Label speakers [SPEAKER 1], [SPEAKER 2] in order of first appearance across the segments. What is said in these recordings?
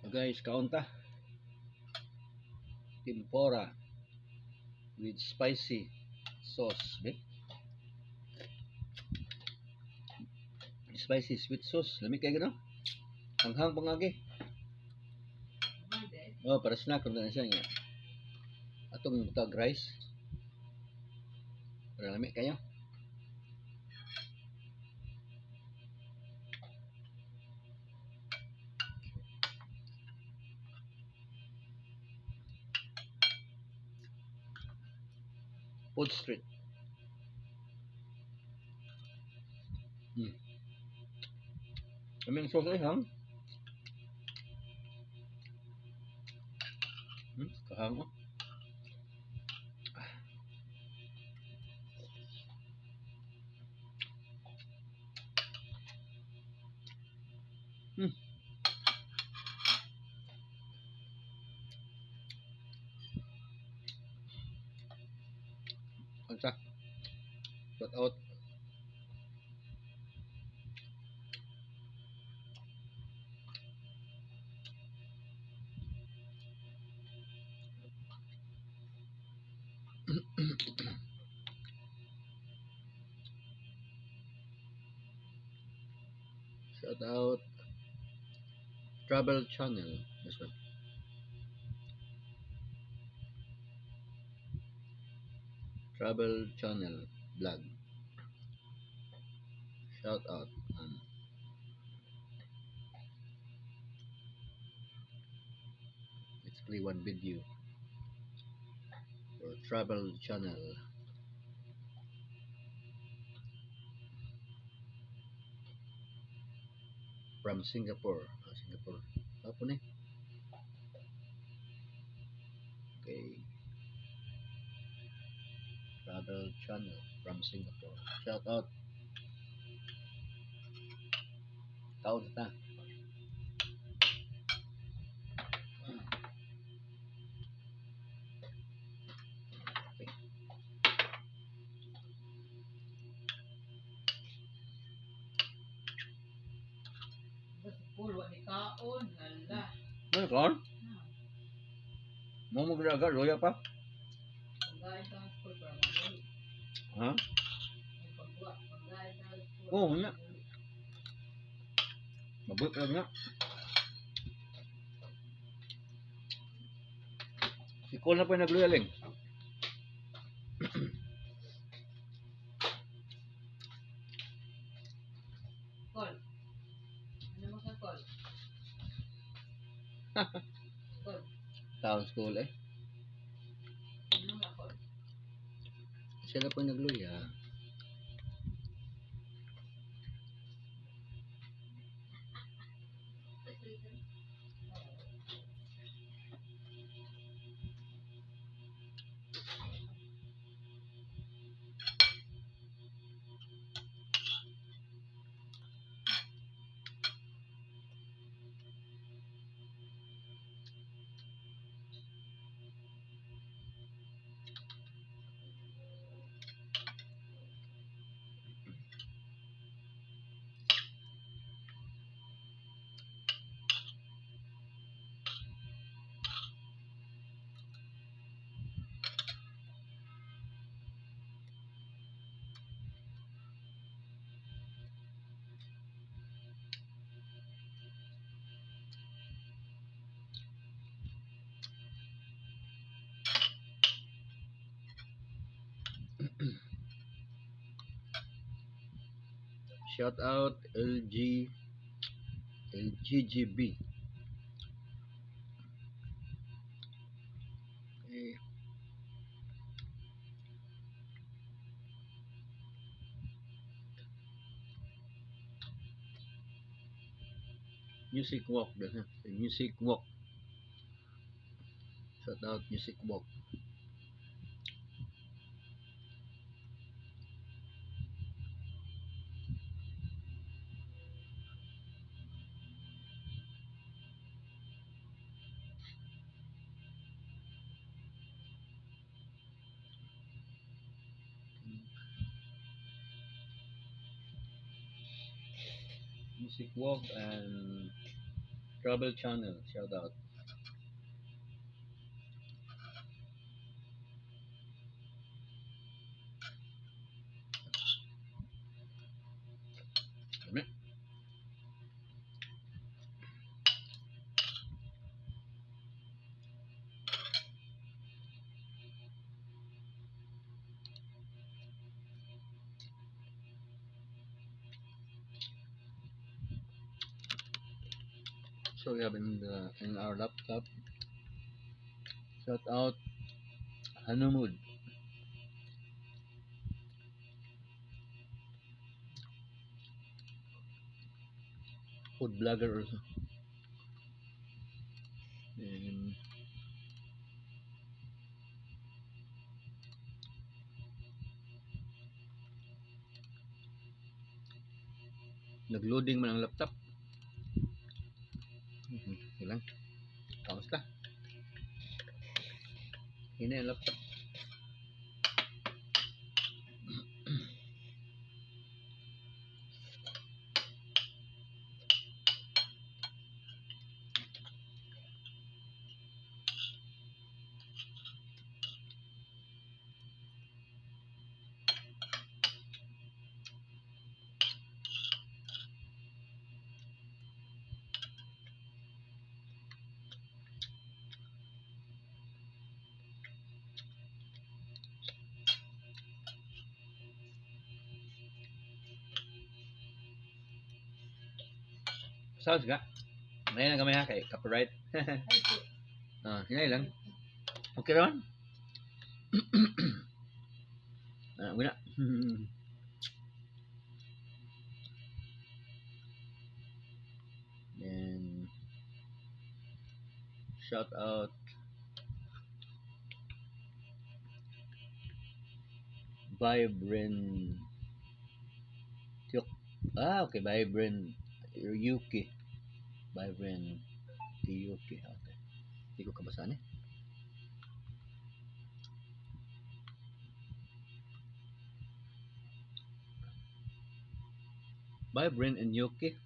[SPEAKER 1] So guys, kaunta tempura with spicy sauce, okay? Spicy sweet sauce, lamig kayo gano? Hanghang pangagi. Oh, para snack kung na siya nga. Atong tag rice. Para lamig kayo. Food Street. Aming sauce ay hang. Kahang oh. Ansa. Shout out. Shout out Travel Channel. This one. Travel Channel vlog. Shout out. Let's play one video for Travel Channel from Singapore. Singapore. Apa nih? Okay. Travel Channel from Singapore. Shout out. Taon na. Okay.
[SPEAKER 2] Pulo ni kaon, hala.
[SPEAKER 1] Ano kon? Mau mo agad loya pa?
[SPEAKER 2] Pagkain ka ng school para mamuli.
[SPEAKER 1] Ha?
[SPEAKER 2] Ang pagbuhat, pagkain ka ng school.
[SPEAKER 1] Oo, nga. Mabut lang nga. Si Cole na po yung nagluyaling.
[SPEAKER 2] Col. Ano mo sa col? Col.
[SPEAKER 1] Town school eh.
[SPEAKER 2] Ano nga col?
[SPEAKER 1] Siya na po yung nagluya. Shout out LGGB. Okay. Music Walk. Music Walk. Shout out Music Walk. Music Walk and Travel Channel, shout out. Dami. So we have in our laptop. Shout out Hanumud. Food blogger also. And nag-loading man ang laptop. Ilang. Kamusta? Hina yung laptop. Sounds ga. May na gamay ha kay copyright. Hinay lang. Okay naman. Wala. And shout out Vibrant okay, Vibrant Yuki. Vibrant Yuki. Okay. Hindi ko kabasaan eh. Vibrant and Yuki.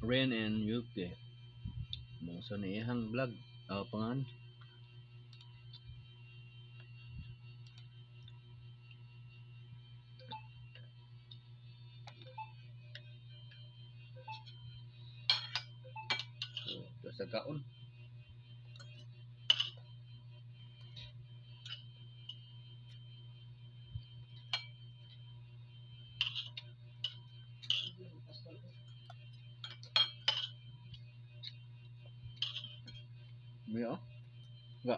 [SPEAKER 1] Ren and Yuki. Mga sa naihang vlog. Pangan. So, sa kaon. May Ga.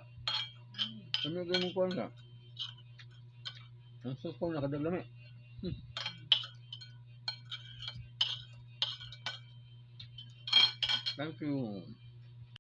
[SPEAKER 1] Ano yung kuwan ka? Ang suspong nakadaglang eh. Thank you.